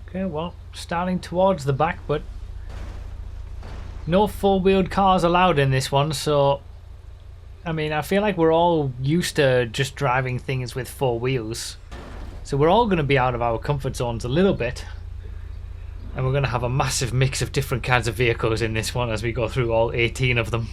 Okay, well, starting towards the back, but no four-wheeled cars allowed in this one, so I mean, I feel like we're all used to just driving things with four wheels. So we're all going to be out of our comfort zones a little bit. And we're going to have a massive mix of different kinds of vehicles in this one as we go through all 18 of them.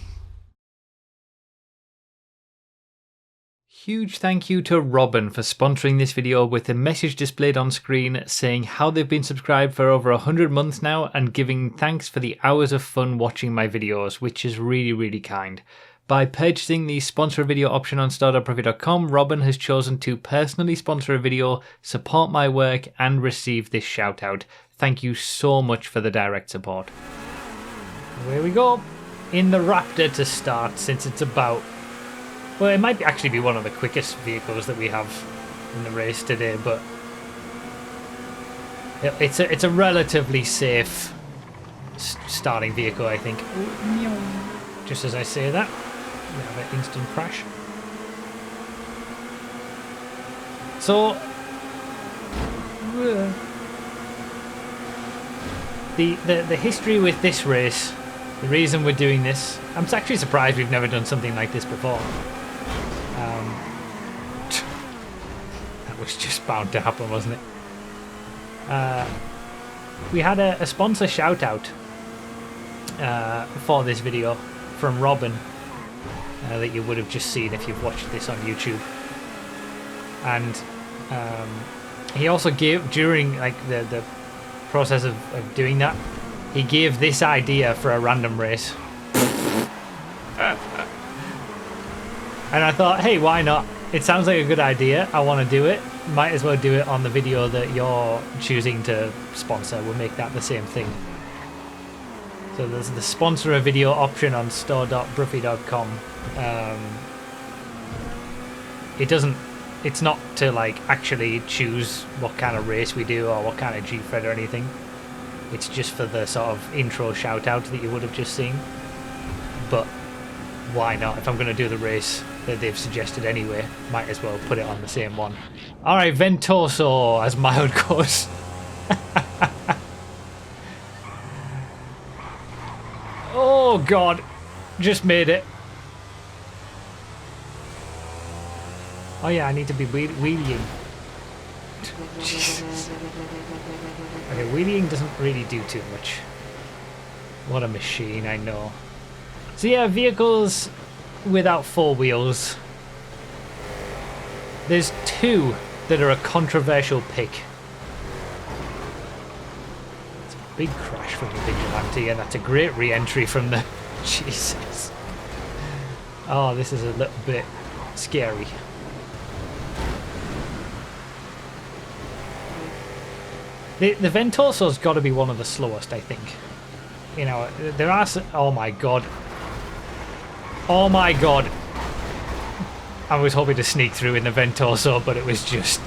Huge thank you to Robin for sponsoring this video with a message displayed on screen saying how they've been subscribed for over 100 months now and giving thanks for the hours of fun watching my videos, which is really, really kind. By purchasing the sponsor a video option on store.profit.com, Robin has chosen to personally sponsor a video, support my work and receive this shout out. Thank you so much for the direct support. Here we go. In the Raptor to start, since it's about... Well, it might actually be one of the quickest vehicles that we have in the race today, but it's a relatively safe starting vehicle, I think. Just as I say that, we have an instant crash. So, the history with this race, the reason we're doing this, I'm actually surprised we've never done something like this before. That was just bound to happen, wasn't it? We had a sponsor shout out for this video from Robin that you would have just seen if you've watched this on YouTube, and he also gave, during like the process of doing that, he gave this idea for a random race. And I thought, hey, why not? It sounds like a good idea. I want to do it. Might as well do it on the video that you're choosing to sponsor. We'll make that the same thing. So there's the sponsor a video option on store.bruffy.com. It's not to like actually choose what kind of race we do or what kind of G-Fred or anything. It's just for the sort of intro shout out that you would have just seen. But why not? If I'm going to do the race that they've suggested anyway, might as well put it on the same one. Alright, Ventoso, as mild goes. Oh god, just made it. Oh yeah, I need to be wheeling. Jesus. Okay, wheeling doesn't really do too much. What a machine, I know. So yeah, vehicles without four wheels. There's two that are a controversial pick. It's a big crash from the Vigilante, and that's a great re-entry from the... Jesus. Oh, this is a little bit scary. The Ventoso's got to be one of the slowest, I think. You know, there are... Oh my god. Oh my god. I was hoping to sneak through in the Ventoso, but it was just...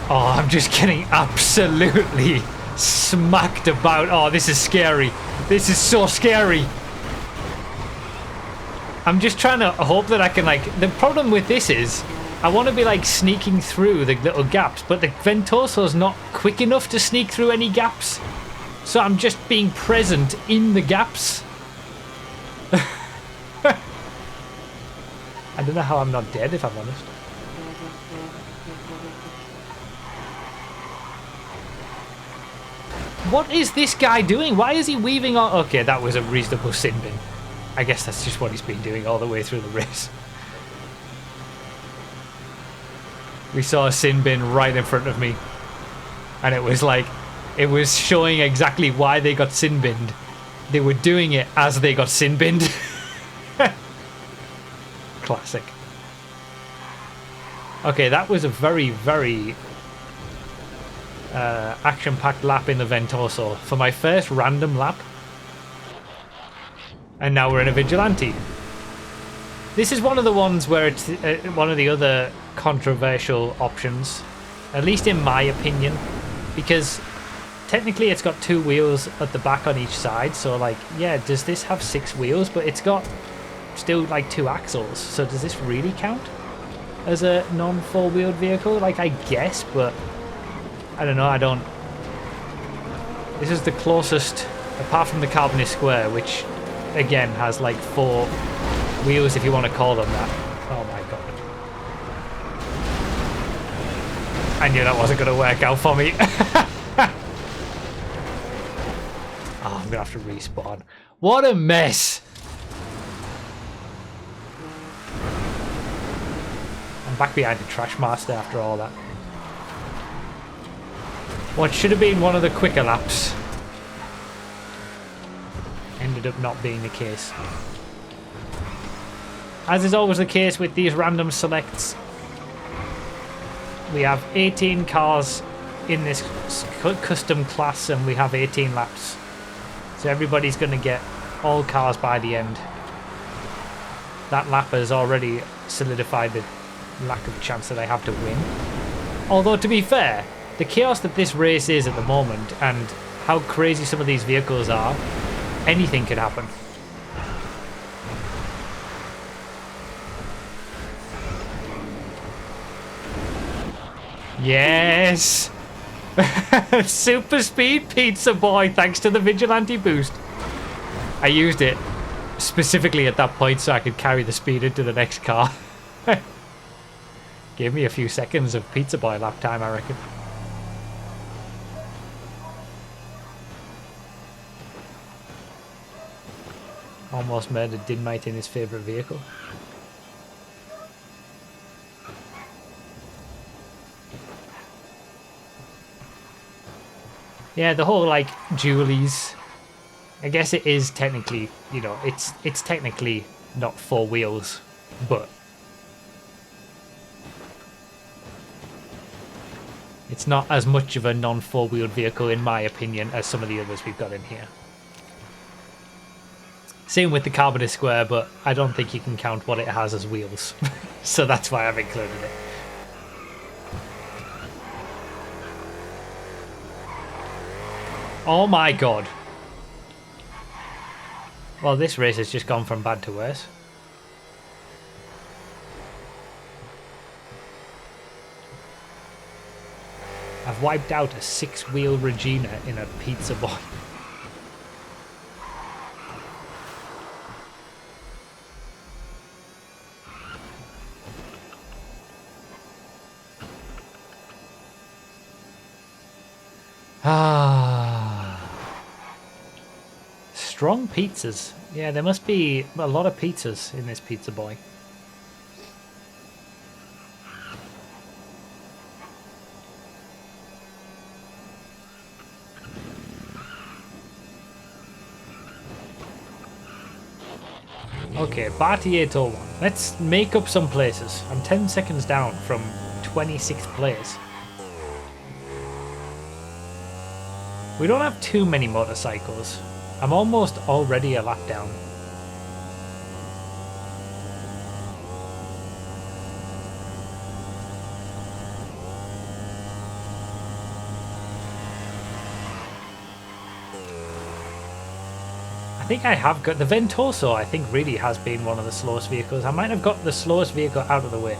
Oh, I'm just getting absolutely smacked about. Oh, this is scary. This is so scary. I'm just trying to hope that I can, like... The problem with this is, I want to be, like, sneaking through the little gaps, but the Ventoso's not quick enough to sneak through any gaps. So I'm just being present in the gaps. I don't know how I'm not dead, if I'm honest. What is this guy doing? Why is he weaving on? Okay, that was a reasonable sin bin. I guess that's just what he's been doing all the way through the race. We saw a sin bin right in front of me. And it was like, it was showing exactly why they got sin binned. They were doing it as they got sin binned. Classic. Okay, that was a very, very action-packed lap in the Ventoso for my first random lap. And now we're in a Vigilante. This is one of the ones where it's one of the other controversial options, at least in my opinion, because technically it's got two wheels at the back on each side, so like, yeah, does this have 6 wheels? But it's got still like 2 axles, so does this really count as a non-4-wheeled vehicle? Like, I guess, but I don't know, I don't... This is the closest, apart from the Carbonate Square, which, again, has like 4 wheels, if you want to call them that. Oh my god. I knew that wasn't going to work out for me. Oh, I'm going to have to respawn. What a mess! I'm back behind the Trash Master after all that. What should have been one of the quicker laps ended up not being the case. As is always the case with these random selects, we have 18 cars in this custom class and we have 18 laps. So everybody's going to get all cars by the end. That lap has already solidified the lack of chance that I have to win. Although, to be fair, the chaos that this race is at the moment and how crazy some of these vehicles are, anything could happen. Yes! Super speed pizza boy, thanks to the vigilante boost. I used it specifically at that point so I could carry the speed into the next car. Gave me a few seconds of pizza boy lap time, I reckon. Almost murdered DiNmiTe in his favourite vehicle. Yeah, the whole like dualies. I guess it is technically, you know, it's technically not 4 wheels, but it's not as much of a non-4-wheeled vehicle in my opinion as some of the others we've got in here. Same with the Carbonate Square, but I don't think you can count what it has as wheels. So that's why I've included it. Oh my god. Well, this race has just gone from bad to worse. I've wiped out a 6-wheel Regina in a pizza boy. Strong pizzas. Yeah, there must be a lot of pizzas in this pizza boy. Okay, Barty 801. Let's make up some places. I'm 10 seconds down from 26th place. We don't have too many motorcycles. I'm almost already a lap down. I think I have got the Ventoso. I think really has been one of the slowest vehicles. I might have got the slowest vehicle out of the way,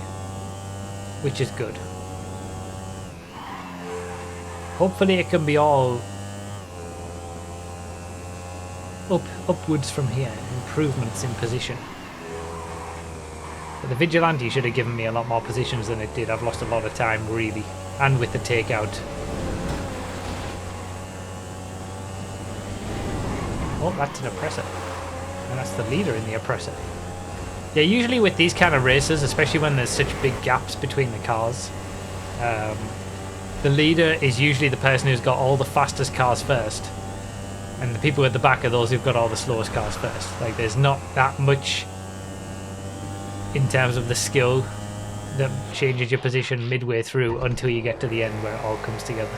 which is good. Hopefully it can be all upwards from here, improvements in position. But the Vigilante should have given me a lot more positions than it did. I've lost a lot of time, really, and with the takeout. Oh, that's an oppressor, and that's the leader in the oppressor. Yeah, usually with these kind of races, especially when there's such big gaps between the cars, the leader is usually the person who's got all the fastest cars first. And the people at the back are those who've got all the slowest cars first. Like, there's not that much in terms of the skill that changes your position midway through until you get to the end where it all comes together.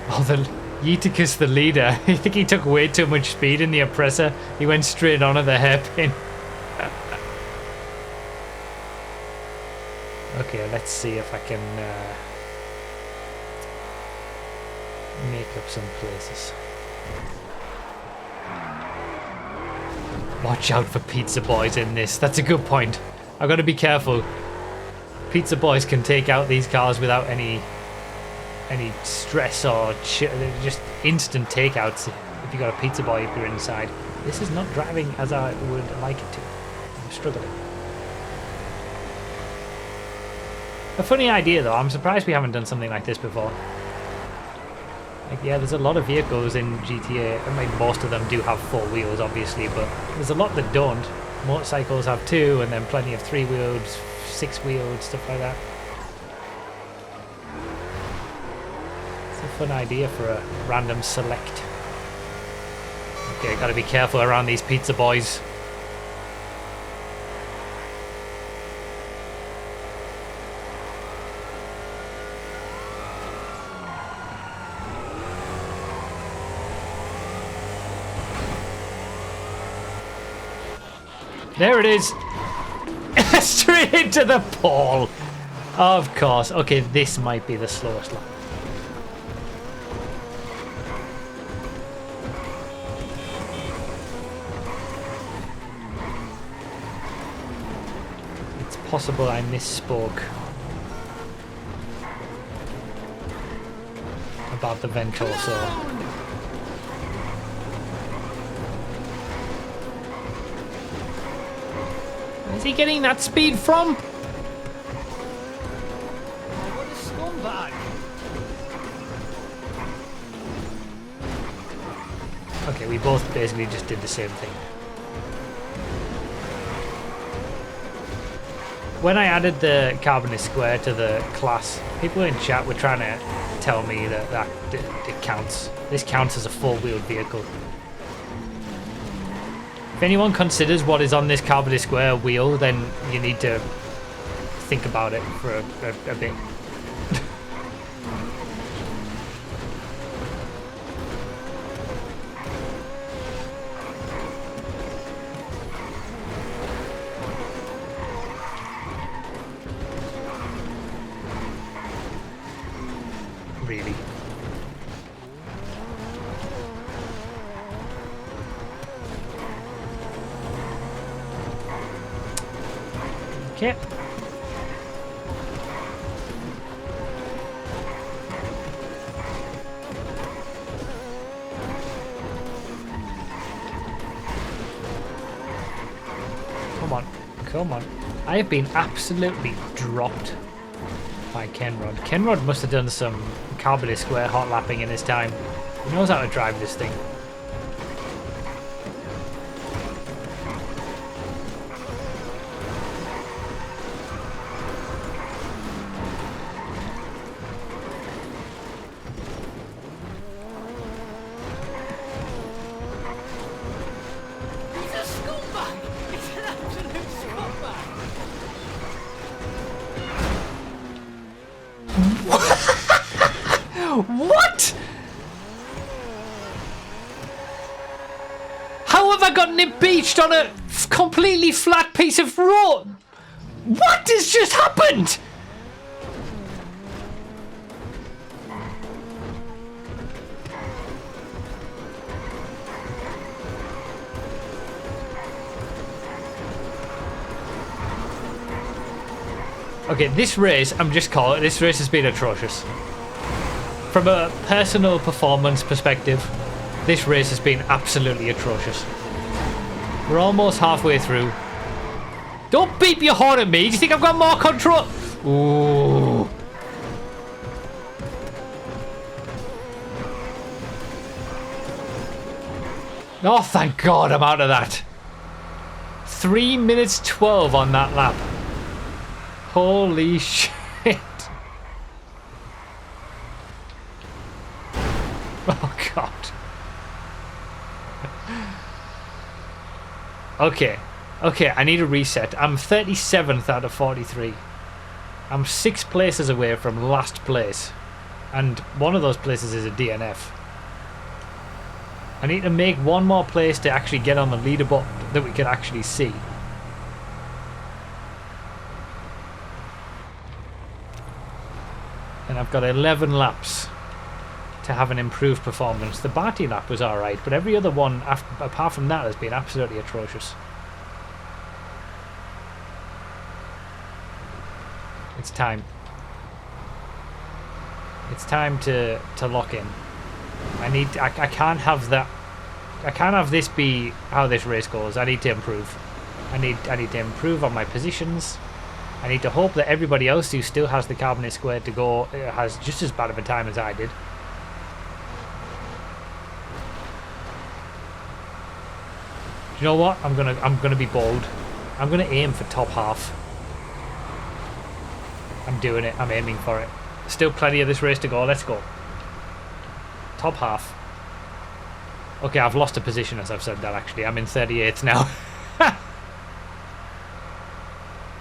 Oh, the Yeeticus, the leader. I think he took way too much speed in the oppressor. He went straight on at the hairpin. Okay, let's see if I can make up some places. Watch out for pizza boys in this. That's a good point. I've got to be careful. Pizza boys can take out these cars without any stress or just instant takeouts if you got a pizza boy if you're inside. This is not driving as I would like it to. I'm struggling. A funny idea though. I'm surprised we haven't done something like this before. Like, yeah, there's a lot of vehicles in GTA. I mean, most of them do have 4 wheels, obviously, but there's a lot that don't. Motorcycles have 2, and then plenty of 3 wheels, 6 wheels, stuff like that. It's a fun idea for a random select. Okay, gotta be careful around these pizza boys. There it is! Straight into the pole! Of course. Okay, this might be the slowest lap. It's possible I misspoke about the vent also. Where's he getting that speed from? What a scumbag! Okay, we both basically just did the same thing. When I added the carbon square to the class, people in chat were trying to tell me that it counts. This counts as a 4-wheeled vehicle. If anyone considers what is on this carbon square wheel, then you need to think about it for a bit. Really. Okay. Come on. Come on. I have been absolutely dropped by Kenrod. Kenrod must have done some carbon square hot lapping in his time. He knows how to drive this thing. He's a scumbag! He's an absolute scumbag! What? How have I gotten impeached on a completely flat piece of road? What has just happened? Okay, this race, I'm just calling it, this race has been atrocious. From a personal performance perspective, this race has been absolutely atrocious. We're almost halfway through. Don't beep your horn at me. Do you think I've got more control? Ooh. Oh, thank God I'm out of that. 3 minutes 12 on that lap. Holy shit. Oh, God. Okay. Okay, I need a reset. I'm 37th out of 43. I'm 6 places away from last place. And one of those places is a DNF. I need to make one more place to actually get on the leaderboard that we can actually see. And I've got 11 laps to have an improved performance. The Barty lap was alright, but every other one apart from that has been absolutely atrocious. It's time. It's time to lock in. I can't have that. I can't have this be how this race goes. I need to improve. I need to improve on my positions. I need to hope that everybody else who still has the carbonate square to go has just as bad of a time as I did. Do you know what? I'm gonna be bold. I'm gonna aim for top half. I'm doing it. I'm aiming for it. Still plenty of this race to go. Let's go. Top half. Okay, I've lost a position as I've said that actually. I'm in 38th now.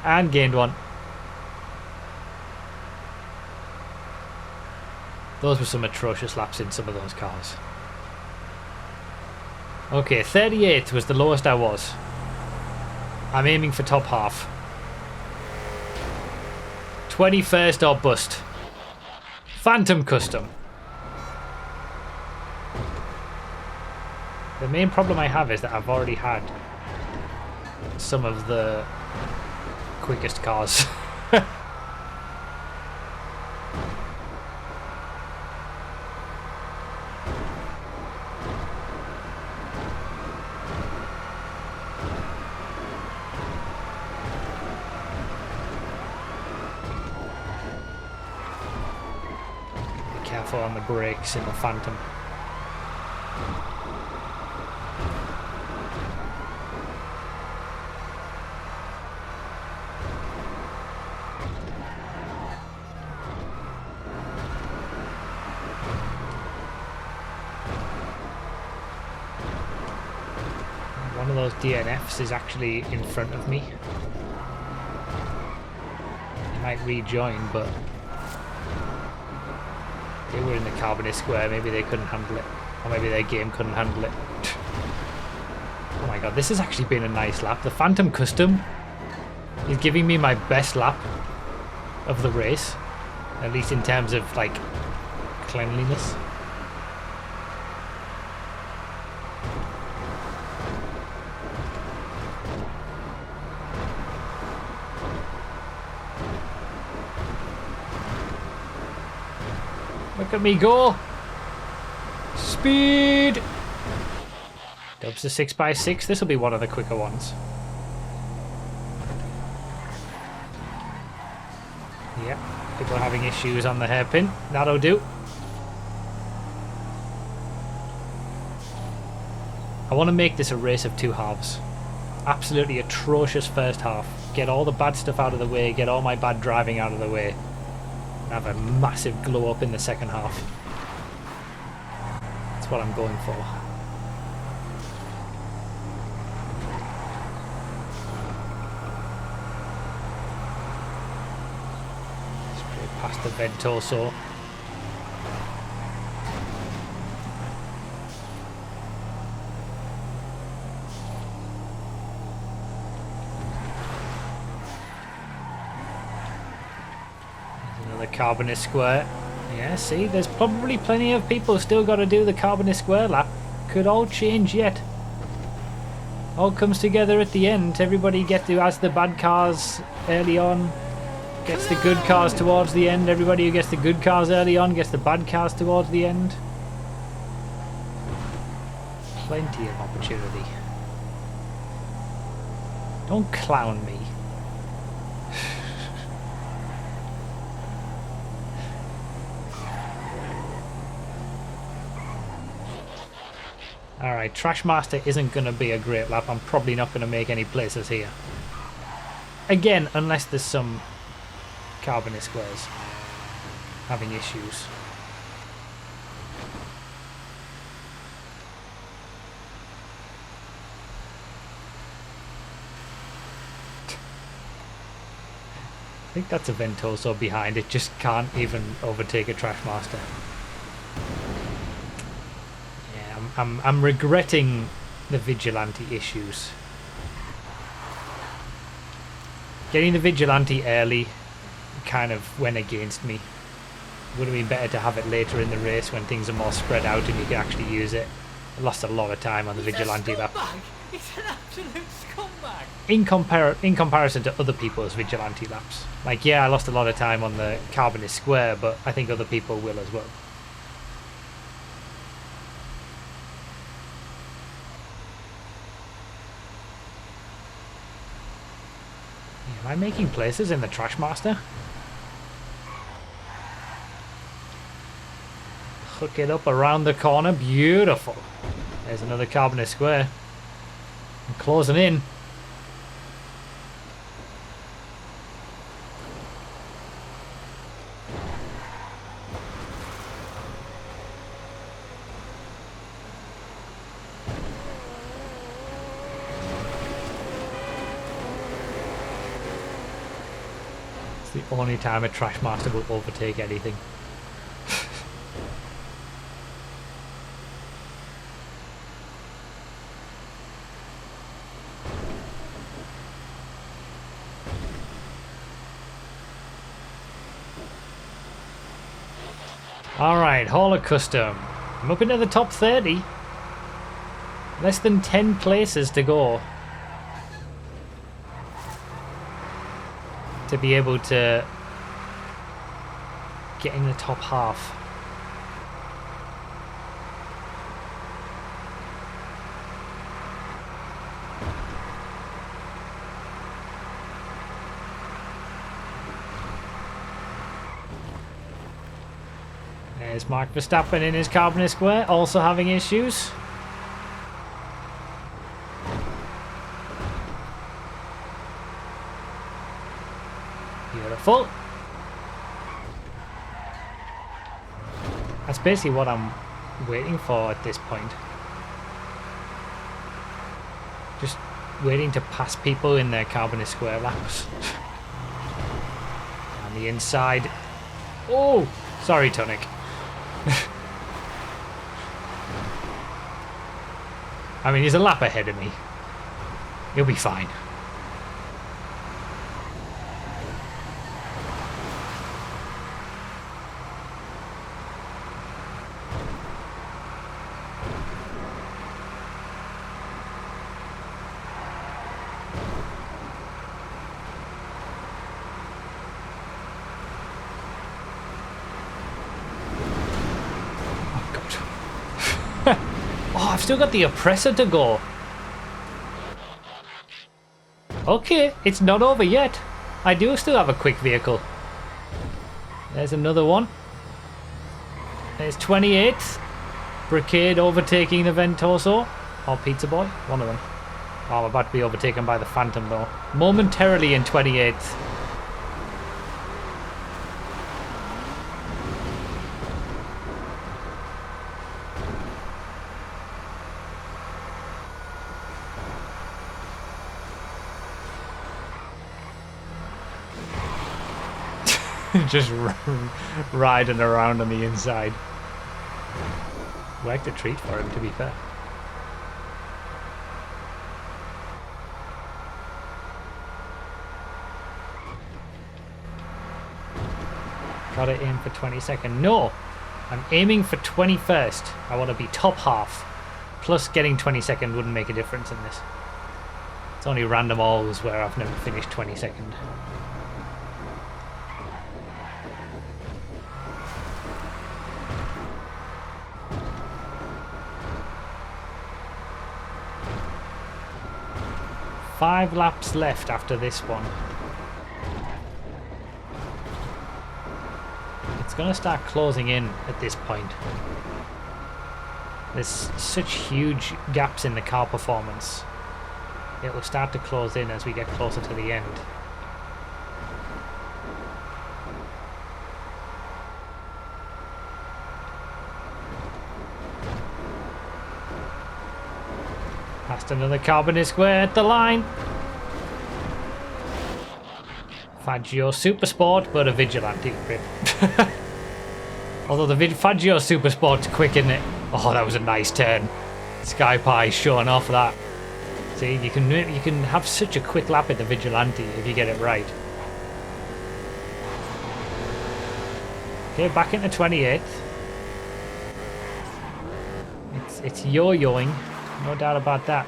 And gained one. Those were some atrocious laps in some of those cars. Okay, 38th was the lowest I was. I'm aiming for top half. 21st or bust. Phantom Custom. The main problem I have is that I've already had some of the quickest cars. Be careful on the brakes in the Phantom. One of those DNFs is actually in front of me. He might rejoin, but they were in the carbonate square. Maybe they couldn't handle it, or maybe their game couldn't handle it. Oh my god, this has actually been a nice lap. The Phantom Custom is giving me my best lap of the race, at least in terms of like cleanliness. Look at me go! Speed! Dubs the 6x6. This will be one of the quicker ones. Yep, people are having issues on the hairpin. That'll do. I want to make this a race of two halves. Absolutely atrocious first half. Get all the bad stuff out of the way. Get all my bad driving out of the way. Have a massive glow up in the second half. That's what I'm going for. Straight past the Ventoso. Carbonate square. Yeah, see, there's probably plenty of people still got to do the carbonate square lap. Could all change yet. All comes together at the end. Everybody has the bad cars early on, gets the good cars towards the end. Everybody who gets the good cars early on gets the bad cars towards the end. Plenty of opportunity. Don't clown me. Alright, Trashmaster isn't going to be a great lap. I'm probably not going to make any places here. Again, unless there's some carbonate squares having issues. I think that's a Ventoso behind. It just can't even overtake a Trashmaster. I'm regretting the Vigilante issues. Getting the Vigilante early kind of went against me. Would have been better to have it later in the race when things are more spread out and you can actually use it. I lost a lot of time on the Vigilante lap. He's an absolute scumbag. In comparison to other people's vigilante laps. Like, yeah, I lost a lot of time on the Carbonist Square, but I think other people will as well. Am I making places in the Trash Master? Hook it up around the corner. Beautiful. There's another Carbonist Square. I'm closing in. It's the only time a Trash Master will overtake anything. Alright, Hall of Custom. I'm up into the top 30. Less than 10 places to go to be able to get in the top half. There's Mark Verstappen in his Carbonist Square, also having issues. Beautiful. That's basically what I'm waiting for at this point. Just waiting to pass people in their Carbonist Square laps. On the inside. Oh! Sorry, Tonic. I mean, he's a lap ahead of me. He'll be fine. Oh, I've still got the oppressor to go. Okay, it's not over yet. I do still have a quick vehicle. There's another one. There's 28th. Brigade overtaking the Ventoso. Or Pizza Boy. One of them. Oh, I'm about to be overtaken by the Phantom though. Momentarily in 28th. Just riding around on the inside. Worked a treat for him, to be fair. Got to aim for 22nd. No! I'm aiming for 21st. I want to be top half. Plus getting 22nd wouldn't make a difference in this. It's only random alls where I've never finished 22nd. Five laps left after this one. It's going to start closing in at this point. There's such huge gaps in the car performance. It will start to close in as we get closer to the end. Past another Carbonist Square at the line. Faggio Super Sport, but a Vigilante grip. Although the Faggio Super Sport's quick, isn't it? Oh, that was a nice turn. Sky Pie showing off that. See, you can have such a quick lap at the Vigilante if you get it right. Okay, back into 28th. It's yo-yoing, no doubt about that.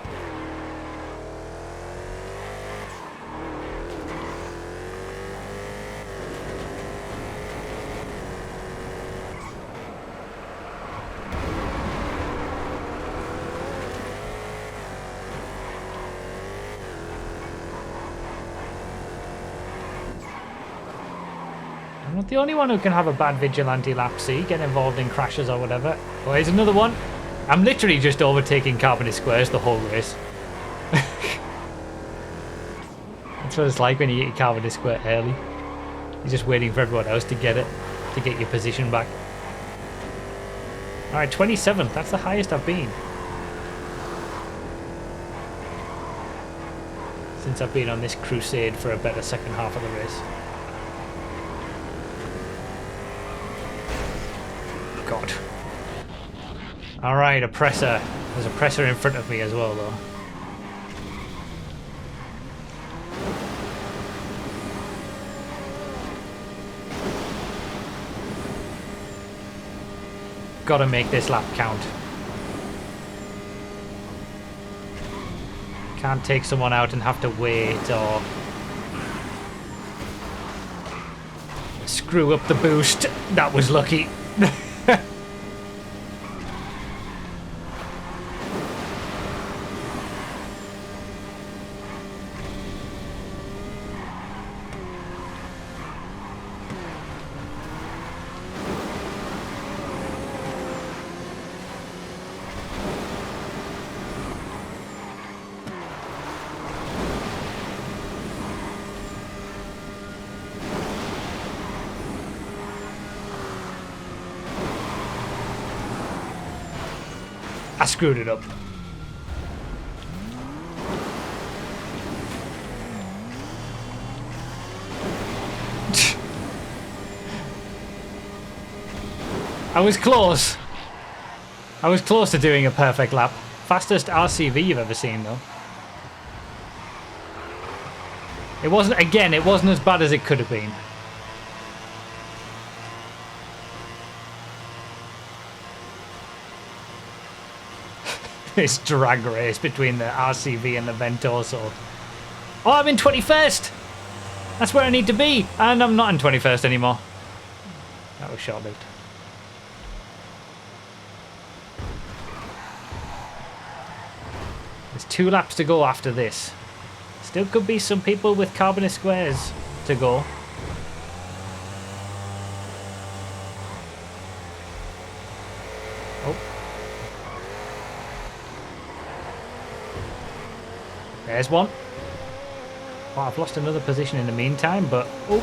I'm not the only one who can have a bad vigilante lap, see, get involved in crashes or whatever. Oh, here's another one. I'm literally just overtaking carbon squares the whole race. That's what it's like when you get your carbon square early. You're just waiting for everyone else to get it, to get your position back. Alright, 27th. That's the highest I've been since I've been on this crusade for a better second half of the race. God. Alright, a presser. There's a presser in front of me as well, though. Gotta make this lap count. Can't take someone out and have to wait or screw up the boost. That was lucky. I screwed it up. I was close. I was close to doing a perfect lap. Fastest RCV you've ever seen, though. It wasn't, again, it wasn't as bad as it could have been. This drag race between the RCV and the Ventoso. Oh, I'm in 21st! That's where I need to be! And I'm not in 21st anymore. That was short-lived. There's 2 laps to go after this. Still could be some people with carbon squares to go. Oh. There's one. Oh, I've lost another position in the meantime, but... Oh.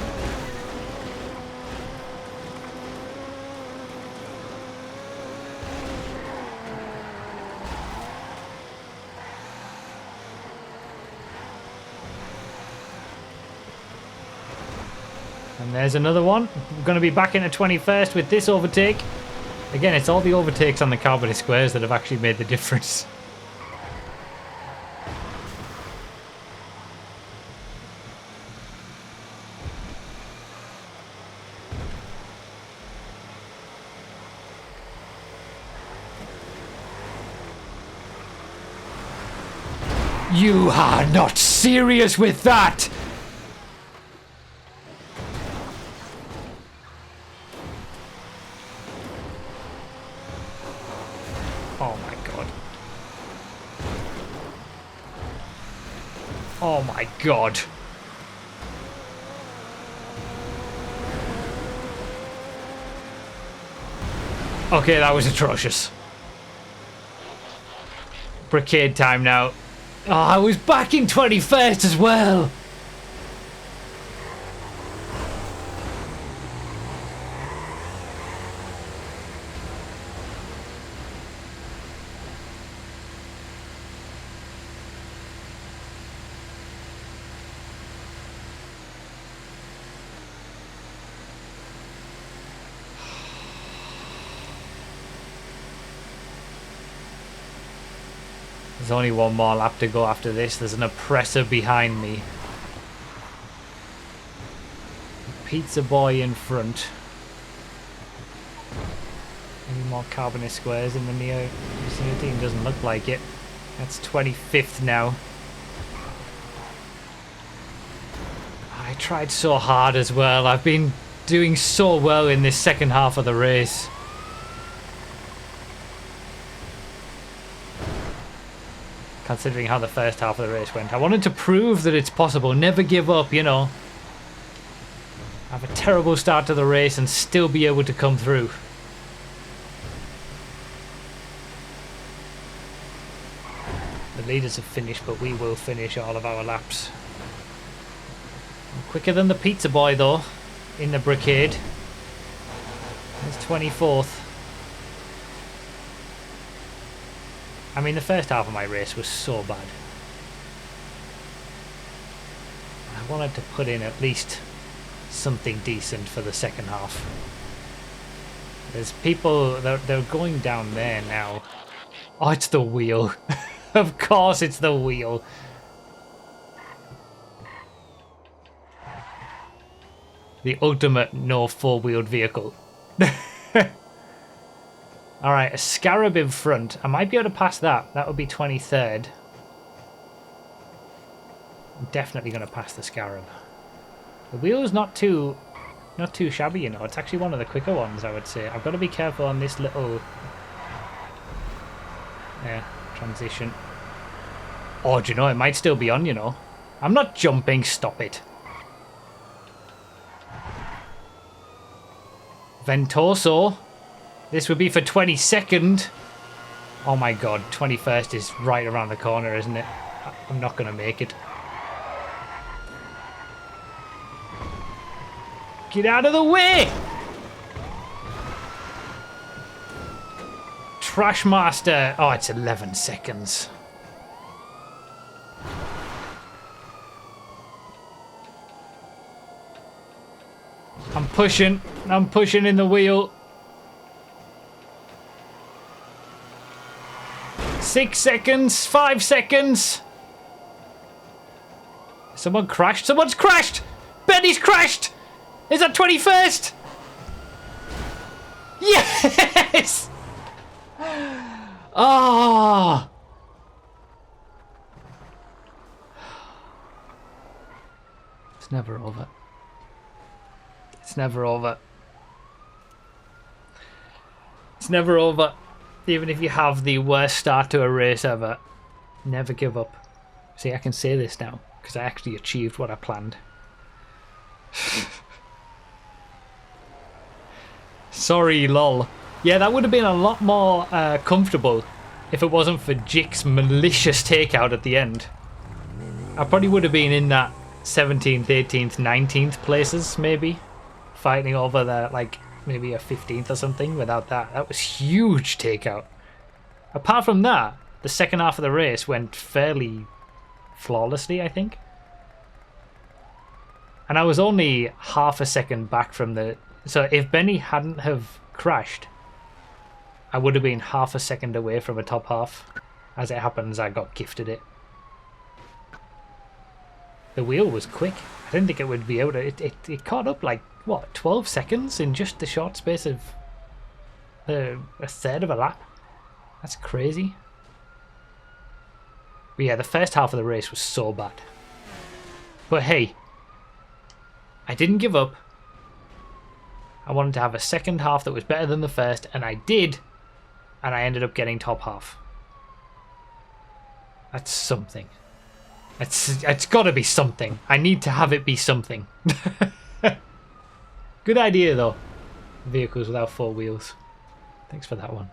And there's another one. We're going to be back into 21st with this overtake. Again, it's all the overtakes on the carbon squares that have actually made the difference. You are not serious with that! Oh my god. Oh my god. Okay, that was atrocious. Brigade time now. Oh, I was back in 21st as well. There's only one more lap to go after this. There's an oppressor behind me. Pizza boy in front. Any more carbon squares in the near vicinity? Doesn't look like it. That's 25th now. I tried so hard as well. I've been doing so well in this second half of the race. Considering how the first half of the race went. I wanted to prove that it's possible. Never give up, you know. Have a terrible start to the race and still be able to come through. The leaders have finished, but we will finish all of our laps. I'm quicker than the pizza boy though, in the Brigade. It's 24th. I mean, the first half of my race was so bad. I wanted to put in at least something decent for the second half. There's people, they're going down there now. Oh, it's the wheel. Of course it's the wheel. The ultimate no four-wheeled vehicle. Alright, a Scarab in front. I might be able to pass that. That would be 23rd. I'm definitely going to pass the Scarab. The wheel's not too shabby, you know. It's actually one of the quicker ones, I would say. I've got to be careful on this little transition. Oh, do you know, it might still be on, you know. I'm not jumping, stop it. Ventoso. This would be for 22nd. Oh my god, 21st is right around the corner, isn't it? I'm not going to make it. Get out of the way! Trashmaster. Oh, it's 11 seconds. I'm pushing in the wheel. 6 seconds, 5 seconds. Someone crashed. Someone's crashed. Benny's crashed. Is that 21st? Yes! Oh! It's never over. It's never over. It's never over. Even if you have the worst start to a race ever, never give up. See, I can say this now because I actually achieved what I planned. Sorry, lol. Yeah, that would have been a lot more comfortable if it wasn't for Jick's malicious takeout at the end. I probably would have been in that 17th, 18th, 19th places, maybe. Fighting over the, like, maybe a 15th or something without that. That was huge takeout. Apart from that, the second half of the race went fairly flawlessly, I think. And I was only half a second back from the... So if Benny hadn't have crashed, I would have been half a second away from a top half. As it happens, I got gifted it. The wheel was quick. I didn't think it would be able to... It caught up like, what, 12 seconds in just the short space of a third of a lap? That's crazy. But yeah, the first half of the race was so bad. But hey, I didn't give up. I wanted to have a second half that was better than the first, and I did, and I ended up getting top half. That's something. It's got to be something. I need to have it be something. Good idea, though. Vehicles without four wheels. Thanks for that one.